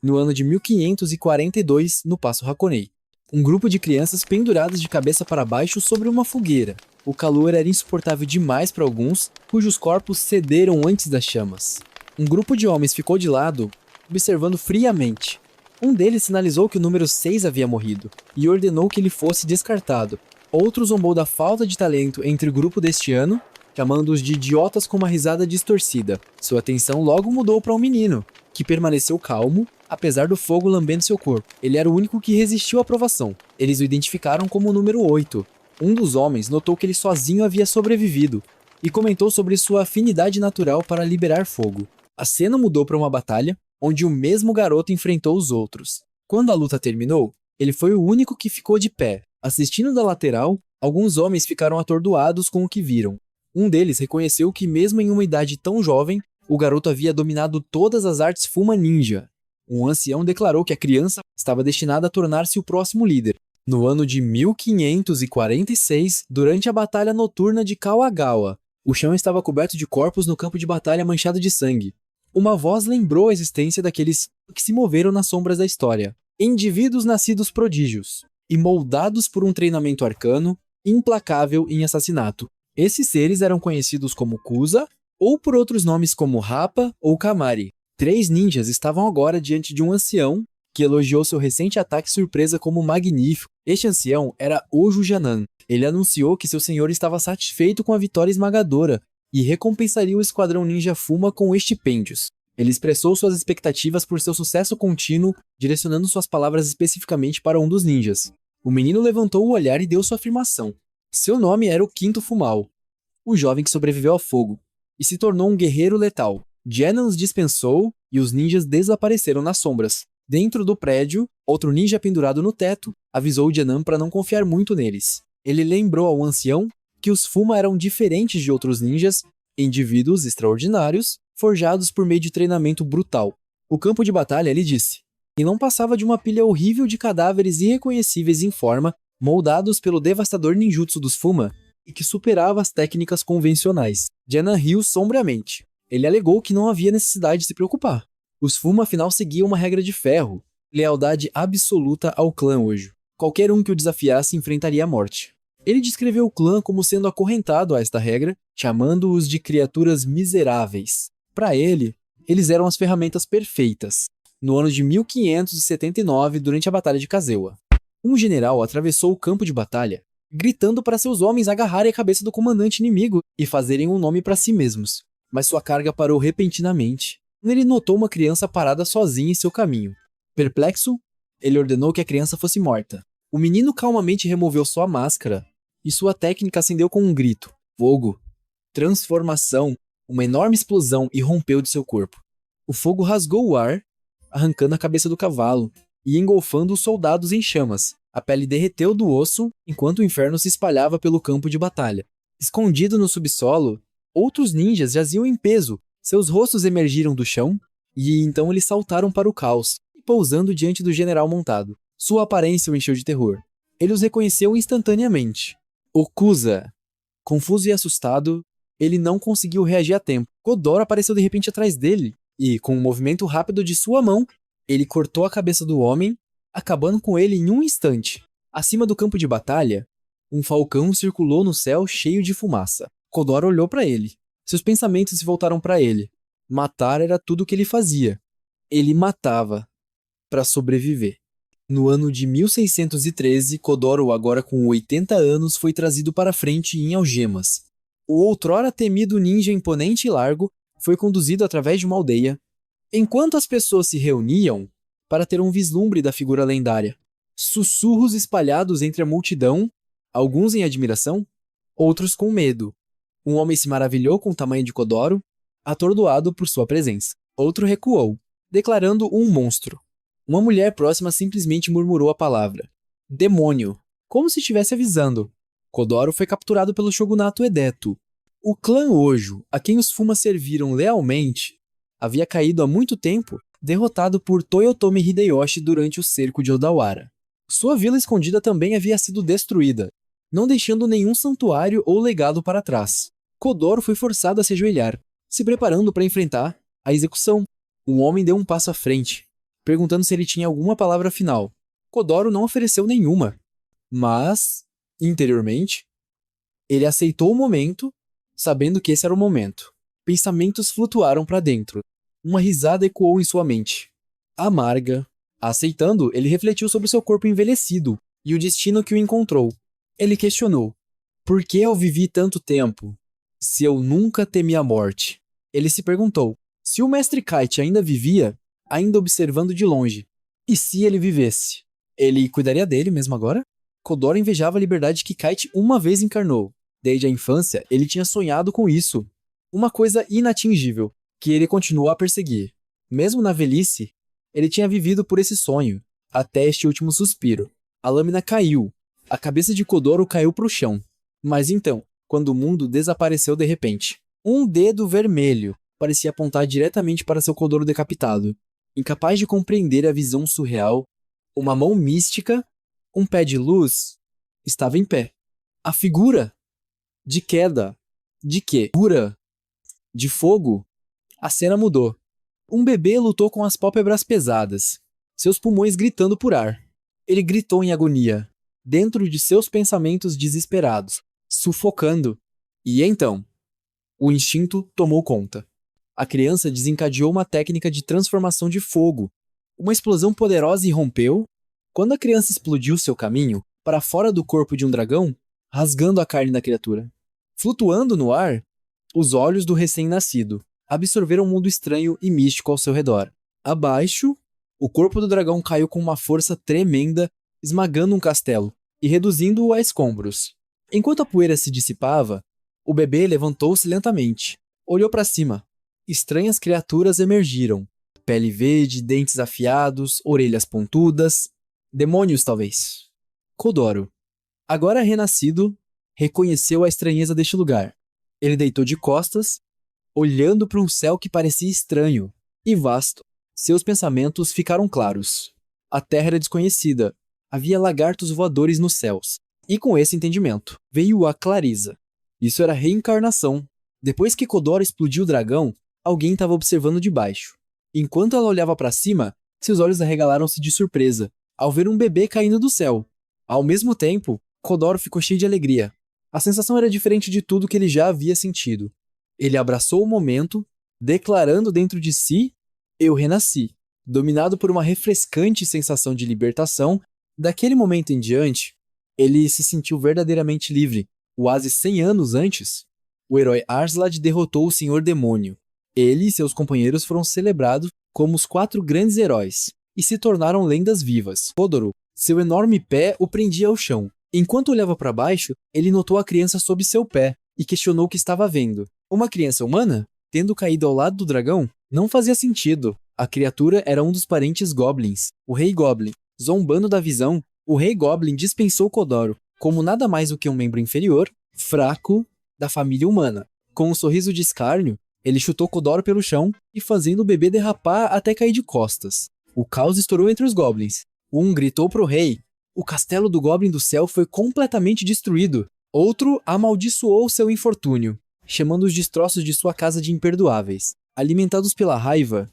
no ano de 1542, no Passo Hakonei. Um grupo de crianças penduradas de cabeça para baixo sobre uma fogueira. O calor era insuportável demais para alguns, cujos corpos cederam antes das chamas. Um grupo de homens ficou de lado, observando friamente. Um deles sinalizou que o número 6 havia morrido, e ordenou que ele fosse descartado. Outro zombou da falta de talento entre o grupo deste ano, chamando-os de idiotas com uma risada distorcida. Sua atenção logo mudou para um menino, que permaneceu calmo, apesar do fogo lambendo seu corpo. Ele era o único que resistiu à provação. Eles o identificaram como o número 8. Um dos homens notou que ele sozinho havia sobrevivido, e comentou sobre sua afinidade natural para liberar fogo. A cena mudou para uma batalha, onde o mesmo garoto enfrentou os outros. Quando a luta terminou, ele foi o único que ficou de pé. Assistindo da lateral, alguns homens ficaram atordoados com o que viram. Um deles reconheceu que mesmo em uma idade tão jovem, o garoto havia dominado todas as artes Fuma Ninja. Um ancião declarou que a criança estava destinada a tornar-se o próximo líder. No ano de 1546, durante a batalha noturna de Kawagawa, o chão estava coberto de corpos no campo de batalha manchado de sangue. Uma voz lembrou a existência daqueles que se moveram nas sombras da história. Indivíduos nascidos prodígios e moldados por um treinamento arcano, implacável em assassinato. Esses seres eram conhecidos como Kusa, ou por outros nomes como Rappa ou Kamari. 3 ninjas estavam agora diante de um ancião que elogiou seu recente ataque surpresa como magnífico. Este ancião era Oju Janan. Ele anunciou que seu senhor estava satisfeito com a vitória esmagadora e recompensaria o esquadrão ninja Fuma com estipêndios. Ele expressou suas expectativas por seu sucesso contínuo, direcionando suas palavras especificamente para um dos ninjas. O menino levantou o olhar e deu sua afirmação. Seu nome era o Quinto Fumal, o jovem que sobreviveu ao fogo, e se tornou um guerreiro letal. Janan os dispensou e os ninjas desapareceram nas sombras. Dentro do prédio, outro ninja pendurado no teto avisou Janan para não confiar muito neles. Ele lembrou ao ancião que os Fuma eram diferentes de outros ninjas, indivíduos extraordinários, forjados por meio de treinamento brutal. O campo de batalha, ele disse, e não passava de uma pilha horrível de cadáveres irreconhecíveis em forma, moldados pelo devastador ninjutsu dos Fuma, e que superava as técnicas convencionais. Janan riu sombriamente. Ele alegou que não havia necessidade de se preocupar. Os Fuma afinal seguiam uma regra de ferro, lealdade absoluta ao clã Ojo. Qualquer um que o desafiasse enfrentaria a morte. Ele descreveu o clã como sendo acorrentado a esta regra, chamando-os de criaturas miseráveis. Para ele, eles eram as ferramentas perfeitas. No ano de 1579, durante a Batalha de Kazewa, um general atravessou o campo de batalha, gritando para seus homens agarrarem a cabeça do comandante inimigo e fazerem um nome para si mesmos. Mas sua carga parou repentinamente. Ele notou uma criança parada sozinha em seu caminho. Perplexo, ele ordenou que a criança fosse morta. O menino calmamente removeu sua máscara e sua técnica acendeu com um grito. Fogo. Transformação. Uma enorme explosão irrompeu de seu corpo. O fogo rasgou o ar, arrancando a cabeça do cavalo e engolfando os soldados em chamas. A pele derreteu do osso enquanto o inferno se espalhava pelo campo de batalha. Escondido no subsolo, outros ninjas jaziam em peso. Seus rostos emergiram do chão e então eles saltaram para o caos, pousando diante do general montado. Sua aparência o encheu de terror. Ele os reconheceu instantaneamente. Okusa. Confuso e assustado, ele não conseguiu reagir a tempo. Kodoro apareceu de repente atrás dele e, com um movimento rápido de sua mão, ele cortou a cabeça do homem, acabando com ele em um instante. Acima do campo de batalha, um falcão circulou no céu cheio de fumaça. Kodoro olhou para ele. Seus pensamentos se voltaram para ele. Matar era tudo o que ele fazia. Ele matava para sobreviver. No ano de 1613, Kodoro, agora com 80 anos, foi trazido para frente em algemas. O outrora temido ninja imponente e largo foi conduzido através de uma aldeia, enquanto as pessoas se reuniam para ter um vislumbre da figura lendária. Sussurros espalhados entre a multidão, alguns em admiração, outros com medo. Um homem se maravilhou com o tamanho de Kodoro, atordoado por sua presença. Outro recuou, declarando um monstro. Uma mulher próxima simplesmente murmurou a palavra. Demônio. Como se estivesse avisando. Kodoro foi capturado pelo shogunato Edeto. O clã Ojo, a quem os Fuma serviram lealmente, havia caído há muito tempo, derrotado por Toyotomi Hideyoshi durante o cerco de Odawara. Sua vila escondida também havia sido destruída, não deixando nenhum santuário ou legado para trás. Kodoro foi forçado a se ajoelhar, se preparando para enfrentar a execução. Um homem deu um passo à frente, perguntando se ele tinha alguma palavra final. Kodoro não ofereceu nenhuma, mas, interiormente, ele aceitou o momento, sabendo que esse era o momento. Pensamentos flutuaram para dentro. Uma risada ecoou em sua mente. Amarga. Aceitando, ele refletiu sobre seu corpo envelhecido e o destino que o encontrou. Ele questionou: por que eu vivi tanto tempo, se eu nunca temi a morte? Ele se perguntou: se o Mestre Kite ainda vivia, ainda observando de longe, e se ele vivesse? Ele cuidaria dele mesmo agora? Kodoro invejava a liberdade que Kite uma vez encarnou. Desde a infância, ele tinha sonhado com isso. Uma coisa inatingível, que ele continuou a perseguir. Mesmo na velhice, ele tinha vivido por esse sonho, até este último suspiro. A lâmina caiu. A cabeça de Kodoro caiu para o chão. Mas então, quando o mundo desapareceu de repente, um dedo vermelho parecia apontar diretamente para seu Kodoro decapitado. Incapaz de compreender a visão surreal, uma mão mística, um pé de luz, estava em pé. A figura de queda, de quê? Figura de fogo. A cena mudou. Um bebê lutou com as pálpebras pesadas, seus pulmões gritando por ar. Ele gritou em agonia, dentro de seus pensamentos desesperados, sufocando. E então, o instinto tomou conta. A criança desencadeou uma técnica de transformação de fogo. Uma explosão poderosa irrompeu. Quando a criança explodiu seu caminho para fora do corpo de um dragão, rasgando a carne da criatura. Flutuando no ar, os olhos do recém-nascido absorveram um mundo estranho e místico ao seu redor. Abaixo, o corpo do dragão caiu com uma força tremenda, esmagando um castelo e reduzindo-o a escombros. Enquanto a poeira se dissipava, o bebê levantou-se lentamente, olhou para cima. Estranhas criaturas emergiram. Pele verde, dentes afiados, orelhas pontudas. Demônios, talvez. Kodoro, agora renascido, reconheceu a estranheza deste lugar. Ele deitou de costas, olhando para um céu que parecia estranho e vasto. Seus pensamentos ficaram claros. A terra era desconhecida. Havia lagartos voadores nos céus. E com esse entendimento, veio a clareza. Isso era reencarnação. Depois que Kodoro explodiu o dragão, alguém estava observando de baixo. Enquanto ela olhava para cima, seus olhos arregalaram-se de surpresa, ao ver um bebê caindo do céu. Ao mesmo tempo, Kodoro ficou cheio de alegria. A sensação era diferente de tudo que ele já havia sentido. Ele abraçou o momento, declarando dentro de si: eu renasci. Dominado por uma refrescante sensação de libertação, daquele momento em diante, ele se sentiu verdadeiramente livre. Quase 100 anos antes, o herói Arslad derrotou o Senhor Demônio. Ele e seus companheiros foram celebrados como os 4 grandes heróis e se tornaram lendas vivas. Kodoro, seu enorme pé o prendia ao chão. Enquanto olhava para baixo, ele notou a criança sob seu pé e questionou o que estava vendo. Uma criança humana? Tendo caído ao lado do dragão? Não fazia sentido. A criatura era um dos parentes Goblins, o Rei Goblin. Zombando da visão, o Rei Goblin dispensou Kodoro como nada mais do que um membro inferior, fraco, da família humana. Com um sorriso de escárnio, ele chutou Kodoro pelo chão e fazendo o bebê derrapar até cair de costas. O caos estourou entre os Goblins. Um gritou pro rei. O castelo do Goblin do Céu foi completamente destruído. Outro amaldiçoou seu infortúnio, chamando os destroços de sua casa de imperdoáveis. Alimentados pela raiva,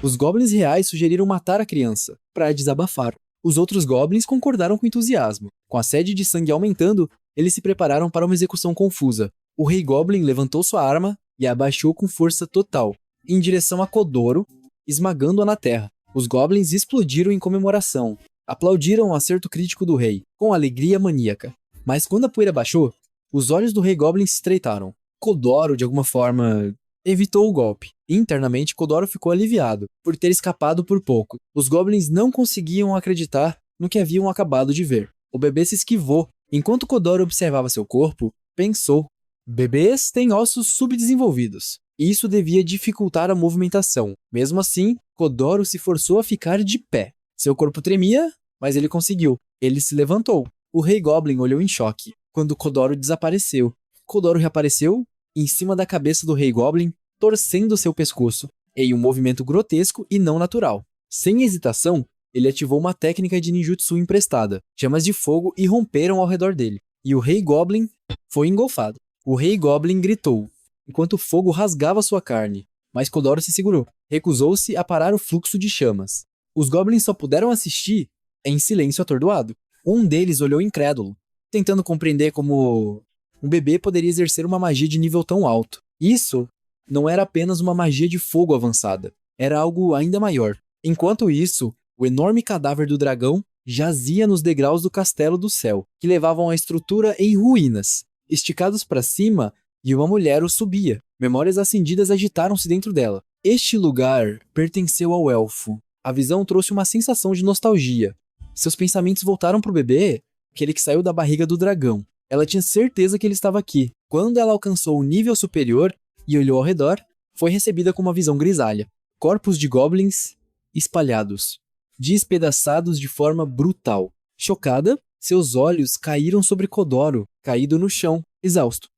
os Goblins reais sugeriram matar a criança, para desabafar. Os outros Goblins concordaram com entusiasmo. Com a sede de sangue aumentando, eles se prepararam para uma execução confusa. O Rei Goblin levantou sua arma e a abaixou com força total, em direção a Kodoro, esmagando-a na terra. Os Goblins explodiram em comemoração. Aplaudiram o acerto crítico do rei, com alegria maníaca. Mas quando a poeira baixou, os olhos do Rei Goblin se estreitaram. Kodoro, de alguma forma, evitou o golpe. Internamente, Kodoro ficou aliviado por ter escapado por pouco. Os Goblins não conseguiam acreditar no que haviam acabado de ver. O bebê se esquivou. Enquanto Kodoro observava seu corpo, pensou: bebês têm ossos subdesenvolvidos. Isso devia dificultar a movimentação. Mesmo assim, Kodoro se forçou a ficar de pé. Seu corpo tremia, mas ele conseguiu. Ele se levantou. O Rei Goblin olhou em choque quando Kodoro desapareceu. Kodoro reapareceu em cima da cabeça do Rei Goblin, torcendo seu pescoço, em um movimento grotesco e não natural. Sem hesitação, ele ativou uma técnica de ninjutsu emprestada. Chamas de fogo irromperam ao redor dele, e o Rei Goblin foi engolfado. O Rei Goblin gritou, enquanto o fogo rasgava sua carne, mas Kodoro se segurou. Recusou-se a parar o fluxo de chamas. Os goblins só puderam assistir em silêncio atordoado. Um deles olhou incrédulo, tentando compreender como um bebê poderia exercer uma magia de nível tão alto. Isso não era apenas uma magia de fogo avançada, era algo ainda maior. Enquanto isso, o enorme cadáver do dragão jazia nos degraus do castelo do céu, que levavam à estrutura em ruínas. Esticados para cima, e uma mulher o subia. Memórias acendidas agitaram-se dentro dela. Este lugar pertenceu ao elfo. A visão trouxe uma sensação de nostalgia. Seus pensamentos voltaram para o bebê, aquele que saiu da barriga do dragão. Ela tinha certeza que ele estava aqui. Quando ela alcançou o nível superior e olhou ao redor, foi recebida com uma visão grisalha. Corpos de goblins espalhados, despedaçados de forma brutal. Chocada, seus olhos caíram sobre Kodoro, caído no chão, exausto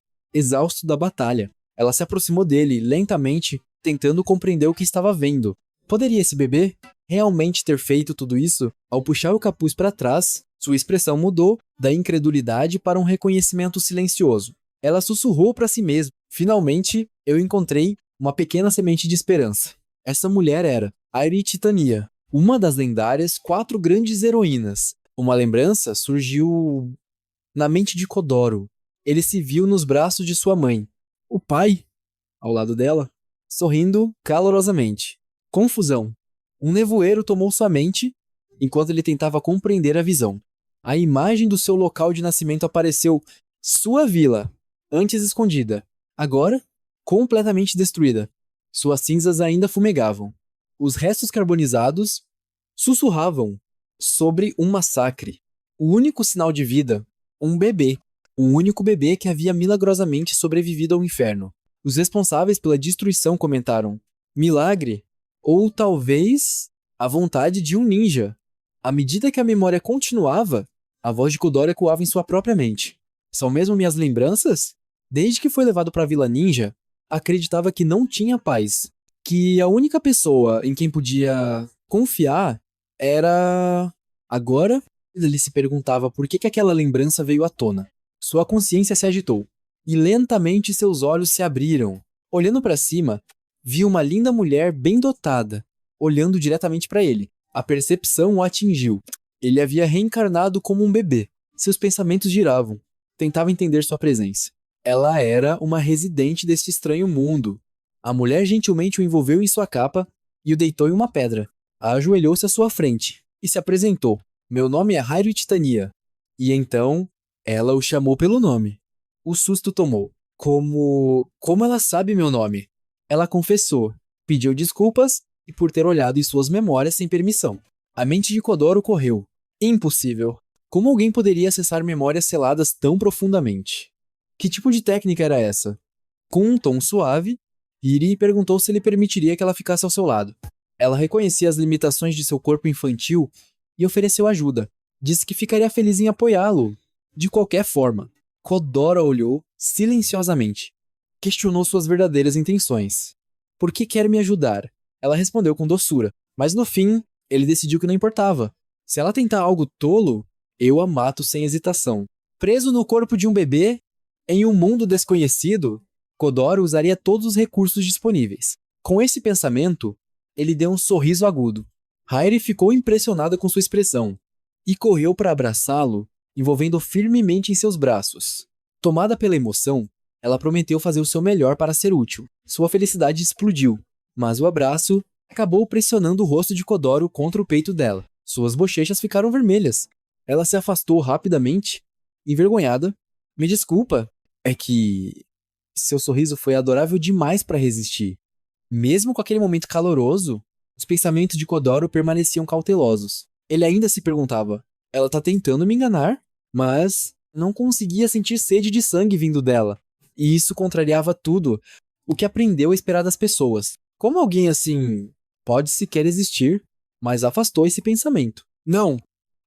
da batalha. Ela se aproximou dele, lentamente, tentando compreender o que estava vendo. Poderia esse bebê realmente ter feito tudo isso? Ao puxar o capuz para trás, sua expressão mudou da incredulidade para um reconhecimento silencioso. Ela sussurrou para si mesma: finalmente, eu encontrei uma pequena semente de esperança. Essa mulher era Airi Titania, uma das lendárias 4 grandes heroínas. Uma lembrança surgiu na mente de Kodoro. Ele se viu nos braços de sua mãe, o pai, ao lado dela, sorrindo calorosamente. Confusão. Um nevoeiro tomou sua mente enquanto ele tentava compreender a visão. A imagem do seu local de nascimento apareceu, sua vila, antes escondida, agora completamente destruída. Suas cinzas ainda fumegavam. Os restos carbonizados sussurravam sobre um massacre. O único sinal de vida, um bebê. O único bebê que havia milagrosamente sobrevivido ao inferno. Os responsáveis pela destruição comentaram: milagre, ou talvez a vontade de um ninja. À medida que a memória continuava, a voz de Kodoro ecoava em sua própria mente. São mesmo minhas lembranças? Desde que foi levado para a Vila Ninja, acreditava que não tinha paz. Que a única pessoa em quem podia confiar era... Agora, ele se perguntava por que aquela lembrança veio à tona. Sua consciência se agitou, e lentamente seus olhos se abriram. Olhando para cima, viu uma linda mulher bem dotada, olhando diretamente para ele. A percepção o atingiu. Ele havia reencarnado como um bebê. Seus pensamentos giravam. Tentava entender sua presença. Ela era uma residente deste estranho mundo. A mulher gentilmente o envolveu em sua capa e o deitou em uma pedra. Ajoelhou-se à sua frente e se apresentou. Meu nome é Hairi Titania. E então, ela o chamou pelo nome. O susto tomou. Como ela sabe meu nome? Ela confessou, pediu desculpas e por ter olhado em suas memórias sem permissão. A mente de Kodoro correu. Impossível. Como alguém poderia acessar memórias seladas tão profundamente? Que tipo de técnica era essa? Com um tom suave, Hiri perguntou se ele permitiria que ela ficasse ao seu lado. Ela reconhecia as limitações de seu corpo infantil e ofereceu ajuda. Disse que ficaria feliz em apoiá-lo, de qualquer forma. Kodoro olhou silenciosamente. Questionou suas verdadeiras intenções. Por que quer me ajudar? Ela respondeu com doçura. Mas no fim, ele decidiu que não importava. Se ela tentar algo tolo, eu a mato sem hesitação. Preso no corpo de um bebê, em um mundo desconhecido, Kodoro usaria todos os recursos disponíveis. Com esse pensamento, ele deu um sorriso agudo. Hairi ficou impressionada com sua expressão e correu para abraçá-lo, envolvendo-o firmemente em seus braços. Tomada pela emoção, ela prometeu fazer o seu melhor para ser útil. Sua felicidade explodiu, mas o abraço acabou pressionando o rosto de Kodoro contra o peito dela. Suas bochechas ficaram vermelhas. Ela se afastou rapidamente, envergonhada. Me desculpa, é que seu sorriso foi adorável demais para resistir. Mesmo com aquele momento caloroso, os pensamentos de Kodoro permaneciam cautelosos. Ele ainda se perguntava: ela tá tentando me enganar? Mas não conseguia sentir sede de sangue vindo dela. E isso contrariava tudo o que aprendeu a esperar das pessoas. Como alguém assim pode sequer existir? Mas afastou esse pensamento. Não!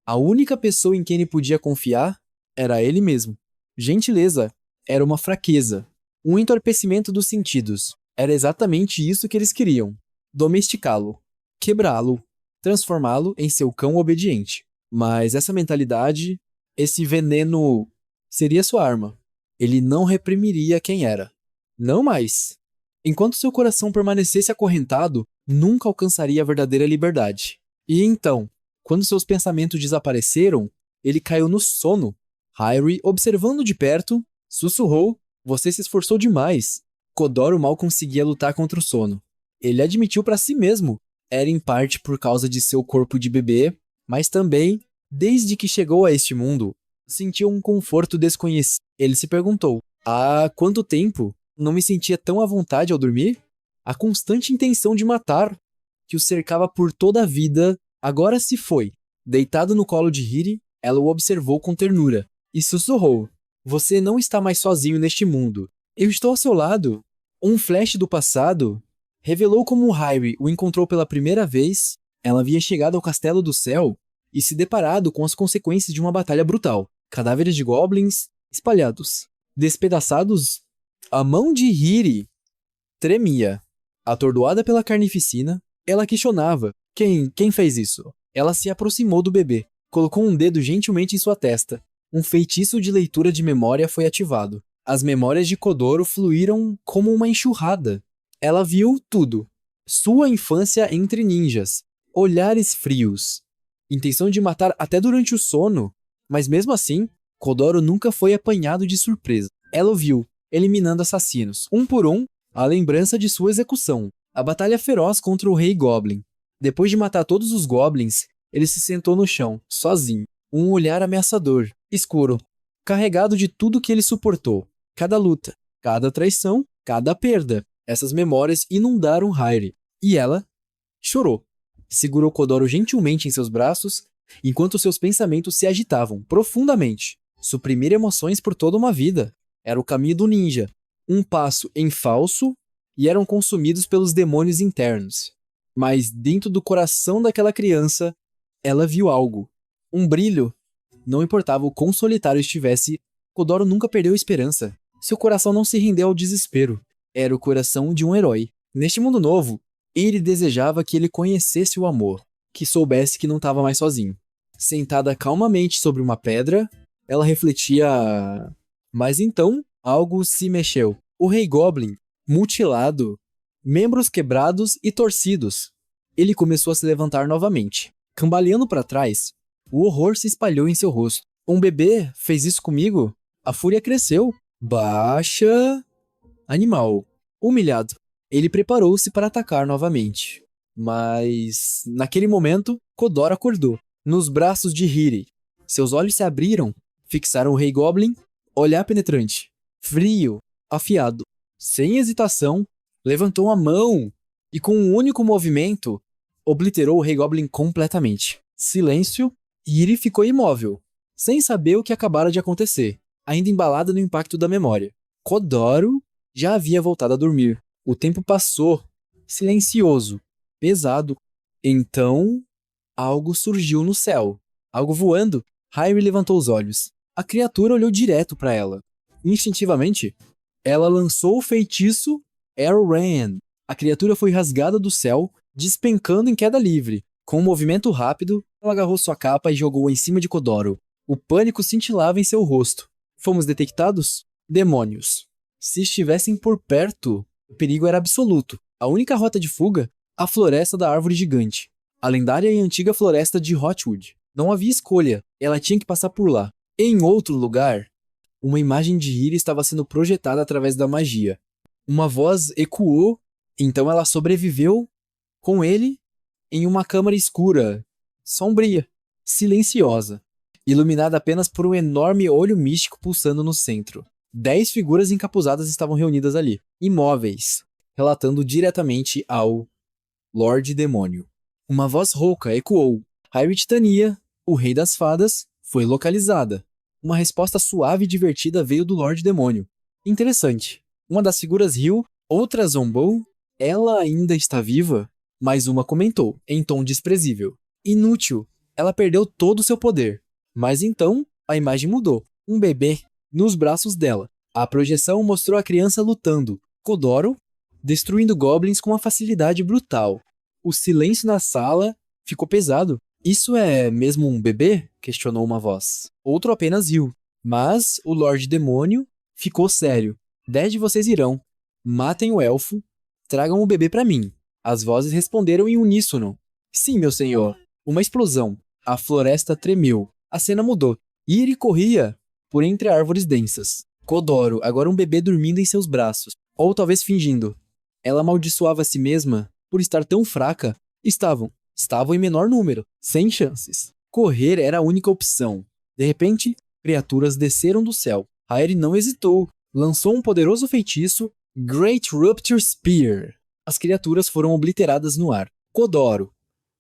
A única pessoa em quem ele podia confiar era ele mesmo. Gentileza era uma fraqueza, um entorpecimento dos sentidos. Era exatamente isso que eles queriam. Domesticá-lo, quebrá-lo, transformá-lo em seu cão obediente. Mas essa mentalidade, esse veneno, seria sua arma. Ele não reprimiria quem era. Não mais. Enquanto seu coração permanecesse acorrentado, nunca alcançaria a verdadeira liberdade. E então, quando seus pensamentos desapareceram, ele caiu no sono. Harry, observando de perto, sussurrou: "Você se esforçou demais." Kodoro mal conseguia lutar contra o sono. Ele admitiu para si mesmo: era em parte por causa de seu corpo de bebê, mas também, desde que chegou a este mundo, sentiu um conforto desconhecido. Ele se perguntou: há quanto tempo não me sentia tão à vontade ao dormir? A constante intenção de matar, que o cercava por toda a vida, agora se foi. Deitado no colo de Hiri, ela o observou com ternura e sussurrou: "Você não está mais sozinho neste mundo. Eu estou ao seu lado." Um flash do passado revelou como Harry o encontrou pela primeira vez. Ela havia chegado ao Castelo do Céu e se deparado com as consequências de uma batalha brutal. Cadáveres de goblins espalhados, despedaçados. A mão de Hiri tremia. Atordoada pela carnificina, ela questionava: Quem fez isso?" Ela se aproximou do bebê, colocou um dedo gentilmente em sua testa. Um feitiço de leitura de memória foi ativado. As memórias de Kodoro fluíram como uma enxurrada. Ela viu tudo. Sua infância entre ninjas, olhares frios, intenção de matar até durante o sono, mas mesmo assim, Kodoro nunca foi apanhado de surpresa. Ela o viu, eliminando assassinos, um por um, a lembrança de sua execução. A batalha feroz contra o Rei Goblin. Depois de matar todos os goblins, ele se sentou no chão, sozinho. Um olhar ameaçador, escuro, carregado de tudo que ele suportou. Cada luta, cada traição, cada perda. Essas memórias inundaram Harry. E ela chorou. Segurou Kodoro gentilmente em seus braços, enquanto seus pensamentos se agitavam profundamente. Suprimir emoções por toda uma vida. Era o caminho do ninja. Um passo em falso e eram consumidos pelos demônios internos. Mas dentro do coração daquela criança, ela viu algo. Um brilho. Não importava o quão solitário estivesse, Kodoro nunca perdeu a esperança. Seu coração não se rendeu ao desespero. Era o coração de um herói. Neste mundo novo, ele desejava que ele conhecesse o amor, que soubesse que não estava mais sozinho. Sentada calmamente sobre uma pedra, ela refletia. Mas então, algo se mexeu. O Rei Goblin, mutilado, membros quebrados e torcidos. Ele começou a se levantar novamente. Cambaleando para trás, o horror se espalhou em seu rosto. Um bebê fez isso comigo? A fúria cresceu. Baixa. Animal. Humilhado. Ele preparou-se para atacar novamente. Mas, naquele momento, Kodoro acordou. Nos braços de Hiri. Seus olhos se abriram, fixaram o Rei Goblin, olhar penetrante, frio, afiado. Sem hesitação, levantou a mão e, com um único movimento, obliterou o Rei Goblin completamente. Silêncio, e Hiri ficou imóvel, sem saber o que acabara de acontecer, ainda embalada no impacto da memória. Kodoro já havia voltado a dormir. O tempo passou, silencioso, pesado. Então, algo surgiu no céu. Algo voando. Harry levantou os olhos. A criatura olhou direto para ela. Instintivamente, ela lançou o feitiço Arrow Rain. A criatura foi rasgada do céu, despencando em queda livre. Com um movimento rápido, ela agarrou sua capa e jogou-a em cima de Kodoro. O pânico cintilava em seu rosto. Fomos detectados? Demônios. Se estivessem por perto, o perigo era absoluto. A única rota de fuga? A floresta da árvore gigante. A lendária e antiga floresta de Hotwood. Não havia escolha, ela tinha que passar por lá. Em outro lugar, uma imagem de Hiri estava sendo projetada através da magia. Uma voz ecoou, então ela sobreviveu com ele em uma câmara escura, sombria, silenciosa, iluminada apenas por um enorme olho místico pulsando no centro. 10 figuras encapuzadas estavam reunidas ali, imóveis, relatando diretamente ao Lorde Demônio. Uma voz rouca ecoou. Harry Titania, o Rei das Fadas, foi localizada. Uma resposta suave e divertida veio do Lorde Demônio. Interessante. Uma das figuras riu, outra zombou. Ela ainda está viva? Mais uma comentou, em tom desprezível. Inútil. Ela perdeu todo o seu poder. Mas então, a imagem mudou. Um bebê nos braços dela. A projeção mostrou a criança lutando. Kodoro, destruindo goblins com uma facilidade brutal. O silêncio na sala ficou pesado. Isso é mesmo um bebê? Questionou uma voz. Outro apenas riu. Mas o Lorde Demônio ficou sério. 10 de vocês irão. Matem o elfo. Tragam o bebê para mim. As vozes responderam em uníssono. Sim, meu senhor. Uma explosão. A floresta tremeu. A cena mudou. Iri corria por entre árvores densas. Kodoro, agora um bebê dormindo em seus braços. Ou talvez fingindo. Ela amaldiçoava a si mesma por estar tão fraca. Estavam em menor número. Sem chances. Correr era a única opção. De repente, criaturas desceram do céu. Hairi não hesitou. Lançou um poderoso feitiço, Great Rupture Spear. As criaturas foram obliteradas no ar. Kodoro,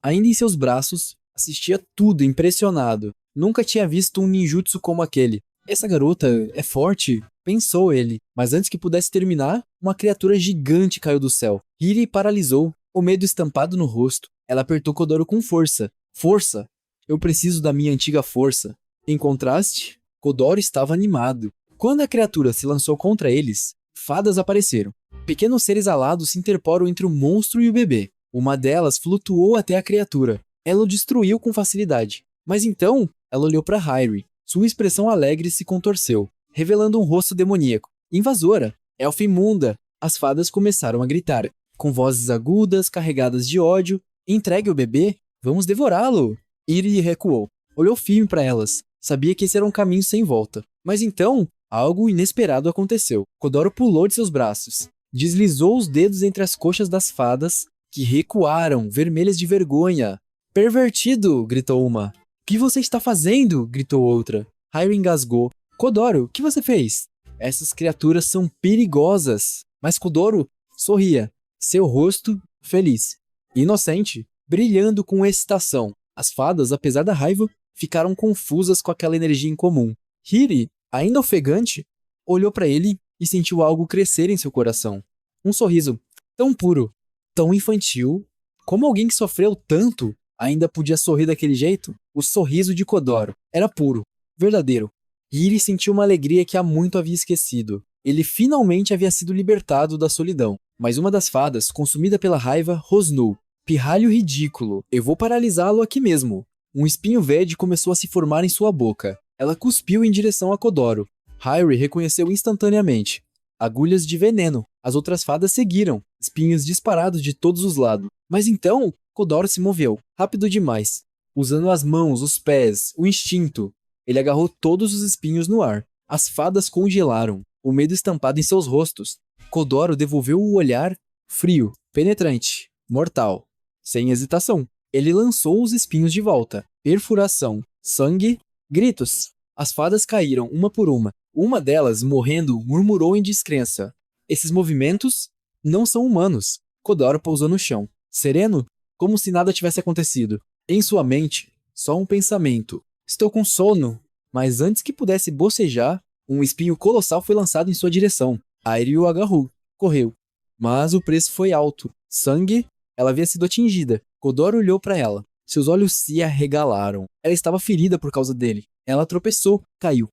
ainda em seus braços, assistia tudo impressionado. Nunca tinha visto um ninjutsu como aquele. Essa garota é forte, pensou ele. Mas antes que pudesse terminar, uma criatura gigante caiu do céu. Hiri paralisou, o medo estampado no rosto. Ela apertou Kodoro com força. Força! Eu preciso da minha antiga força. Em contraste, Kodoro estava animado. Quando a criatura se lançou contra eles, fadas apareceram. Pequenos seres alados se interporam entre o monstro e o bebê. Uma delas flutuou até a criatura. Ela o destruiu com facilidade. Mas então, ela olhou para Hairi. Sua expressão alegre se contorceu, revelando um rosto demoníaco. Invasora! Elfa imunda! As fadas começaram a gritar, com vozes agudas, carregadas de ódio. Entregue o bebê! Vamos devorá-lo! Iri recuou. Olhou firme para elas. Sabia que esse era um caminho sem volta. Mas então, algo inesperado aconteceu. Kodoro pulou de seus braços. Deslizou os dedos entre as coxas das fadas, que recuaram, vermelhas de vergonha. Pervertido! Gritou uma. O que você está fazendo? Gritou outra. Hairi engasgou. Kodoro, o que você fez? Essas criaturas são perigosas. Mas Kodoro sorria. Seu rosto feliz. Inocente. Brilhando com excitação. As fadas, apesar da raiva, ficaram confusas com aquela energia incomum. Hiri, ainda ofegante, olhou para ele e sentiu algo crescer em seu coração. Um sorriso tão puro, tão infantil. Como alguém que sofreu tanto ainda podia sorrir daquele jeito? O sorriso de Kodoro era puro, verdadeiro. Hiri sentiu uma alegria que há muito havia esquecido. Ele finalmente havia sido libertado da solidão. Mas uma das fadas, consumida pela raiva, rosnou. Pirralho ridículo, eu vou paralisá-lo aqui mesmo. Um espinho verde começou a se formar em sua boca. Ela cuspiu em direção a Kodoro. Hairi reconheceu instantaneamente. Agulhas de veneno. As outras fadas seguiram, espinhos disparados de todos os lados. Mas então, Kodoro se moveu, rápido demais. Usando as mãos, os pés, o instinto. Ele agarrou todos os espinhos no ar. As fadas congelaram, o medo estampado em seus rostos. Kodoro devolveu o olhar frio, penetrante, mortal. Sem hesitação, ele lançou os espinhos de volta. Perfuração, sangue, gritos. As fadas caíram uma por uma. Uma delas, morrendo, murmurou em descrença. Esses movimentos não são humanos. Kodoro pousou no chão, sereno, como se nada tivesse acontecido. Em sua mente, só um pensamento. Estou com sono. Mas antes que pudesse bocejar, um espinho colossal foi lançado em sua direção. Airi o agarrou. Correu. Mas o preço foi alto. Sangue. Ela havia sido atingida. Kodoro olhou para ela. Seus olhos se arregalaram. Ela estava ferida por causa dele. Ela tropeçou, caiu.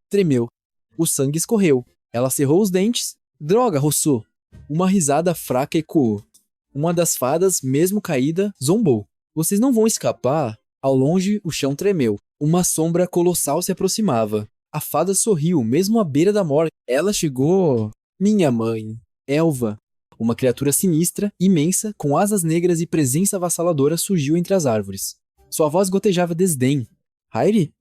Tremeu. O sangue escorreu. Ela cerrou os dentes. Droga, roçou. Uma risada fraca ecoou. Uma das fadas, mesmo caída, zombou. Vocês não vão escapar? Ao longe, o chão tremeu. Uma sombra colossal se aproximava. A fada sorriu, mesmo à beira da morte. Ela chegou... Minha mãe. Elva. Uma criatura sinistra, imensa, com asas negras e presença avassaladora surgiu entre as árvores. Sua voz gotejava desdém. Hairi?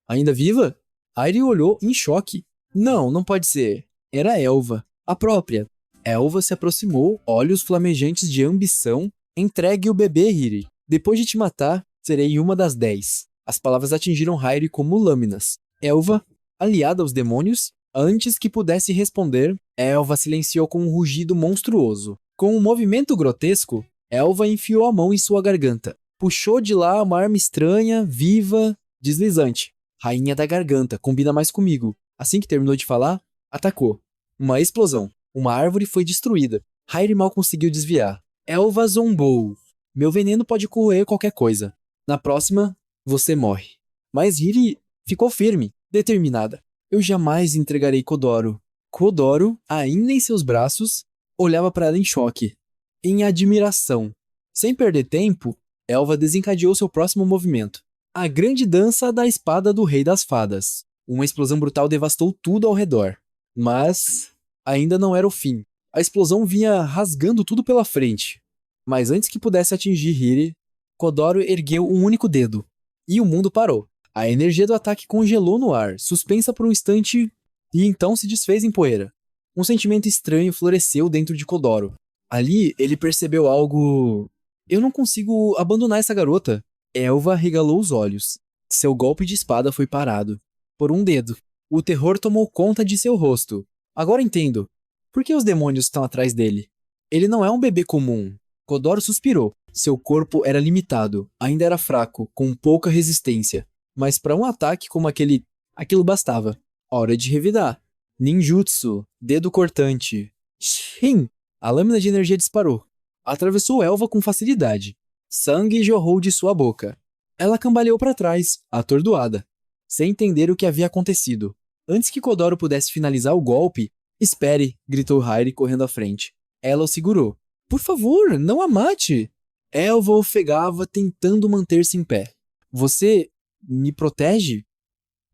Ainda viva? Hairi olhou em choque. Não pode ser. Era Elva, a própria. Elva se aproximou, olhos flamejantes de ambição. Entregue o bebê, Hiri. Depois de te matar, serei uma das 10. As palavras atingiram Hairi como lâminas. Elva, aliada aos demônios, antes que pudesse responder, Elva silenciou com um rugido monstruoso. Com um movimento grotesco, Elva enfiou a mão em sua garganta. Puxou de lá uma arma estranha, viva, deslizante. Rainha da garganta, combina mais comigo. Assim que terminou de falar, atacou. Uma explosão. Uma árvore foi destruída. Hairi mal conseguiu desviar. Elva zombou. Meu veneno pode corroer qualquer coisa. Na próxima, você morre. Mas Hiri ficou firme, determinada. Eu jamais entregarei Kodoro. Kodoro, ainda em seus braços, olhava para ela em choque, em admiração. Sem perder tempo, Elva desencadeou seu próximo movimento. A grande dança da espada do Rei das Fadas. Uma explosão brutal devastou tudo ao redor. Mas ainda não era o fim. A explosão vinha rasgando tudo pela frente. Mas antes que pudesse atingir Hiri, Kodoro ergueu um único dedo. E o mundo parou. A energia do ataque congelou no ar, suspensa por um instante, e então se desfez em poeira. Um sentimento estranho floresceu dentro de Kodoro. Ali, ele percebeu algo... Eu não consigo abandonar essa garota. Elva regalou os olhos. Seu golpe de espada foi parado. Por um dedo. O terror tomou conta de seu rosto. Agora entendo. Por que os demônios estão atrás dele? Ele não é um bebê comum. Kodoro suspirou. Seu corpo era limitado, ainda era fraco, com pouca resistência. Mas para um ataque como aquilo bastava. Hora de revidar. Ninjutsu, dedo cortante. Shin! A lâmina de energia disparou. Atravessou Elva com facilidade. Sangue jorrou de sua boca. Ela cambaleou para trás, atordoada, sem entender o que havia acontecido. Antes que Kodoro pudesse finalizar o golpe, espere, gritou Hairi correndo à frente. Ela o segurou. Por favor, não a mate! Elva ofegava tentando manter-se em pé. Você me protege?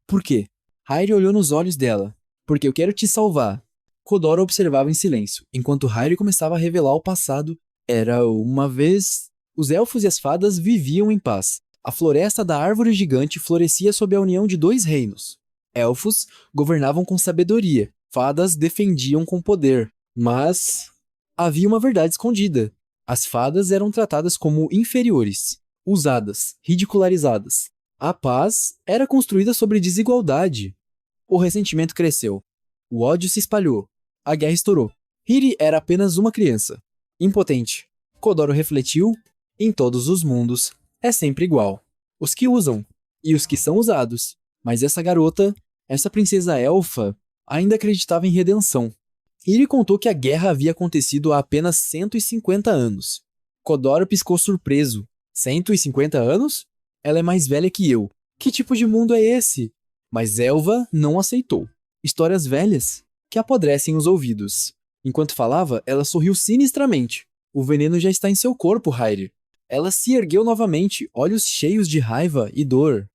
Por quê? Hairi olhou nos olhos dela. Porque eu quero te salvar. Kodoro observava em silêncio, enquanto Hairi começava a revelar o passado. Era uma vez... Os elfos e as fadas viviam em paz. A floresta da árvore gigante florescia sob a união de dois reinos. Elfos governavam com sabedoria, fadas defendiam com poder. Mas havia uma verdade escondida. As fadas eram tratadas como inferiores, usadas, ridicularizadas. A paz era construída sobre desigualdade. O ressentimento cresceu. O ódio se espalhou. A guerra estourou. Hiri era apenas uma criança. Impotente. Kodoro refletiu. Em todos os mundos, é sempre igual. Os que usam e os que são usados. Mas essa garota, essa princesa elfa, ainda acreditava em redenção. Hiri contou que a guerra havia acontecido há apenas 150 anos. Kodoro piscou surpreso. 150 anos? Ela é mais velha que eu. Que tipo de mundo é esse? Mas Elva não aceitou. Histórias velhas que apodrecem os ouvidos. Enquanto falava, ela sorriu sinistramente. O veneno já está em seu corpo, Hairi. Ela se ergueu novamente, olhos cheios de raiva e dor.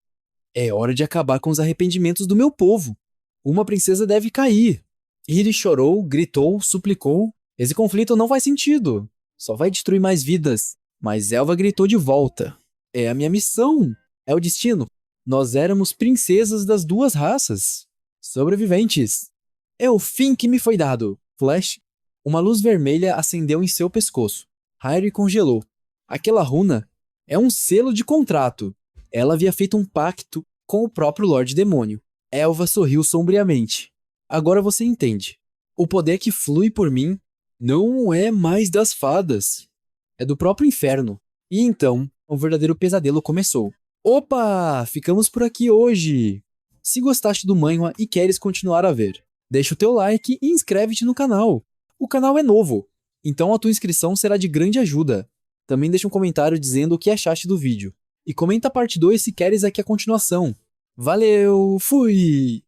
É hora de acabar com os arrependimentos do meu povo. Uma princesa deve cair. Hiri chorou, gritou, suplicou. Esse conflito não faz sentido. Só vai destruir mais vidas. Mas Elva gritou de volta. É a minha missão. É o destino. Nós éramos princesas das duas raças. Sobreviventes. É o fim que me foi dado. Flash. Uma luz vermelha acendeu em seu pescoço. Hairi congelou. Aquela runa é um selo de contrato. Ela havia feito um pacto com o próprio Lorde Demônio. Elva sorriu sombriamente. Agora você entende. O poder que flui por mim não é mais das fadas. É do próprio inferno. E então, o verdadeiro pesadelo começou. Opa! Ficamos por aqui hoje. Se gostaste do manhwa e queres continuar a ver, deixa o teu like e inscreve-te no canal. O canal é novo, então a tua inscrição será de grande ajuda. Também deixa um comentário dizendo o que achaste do vídeo. E comenta a parte 2 se queres aqui a continuação. Valeu, fui!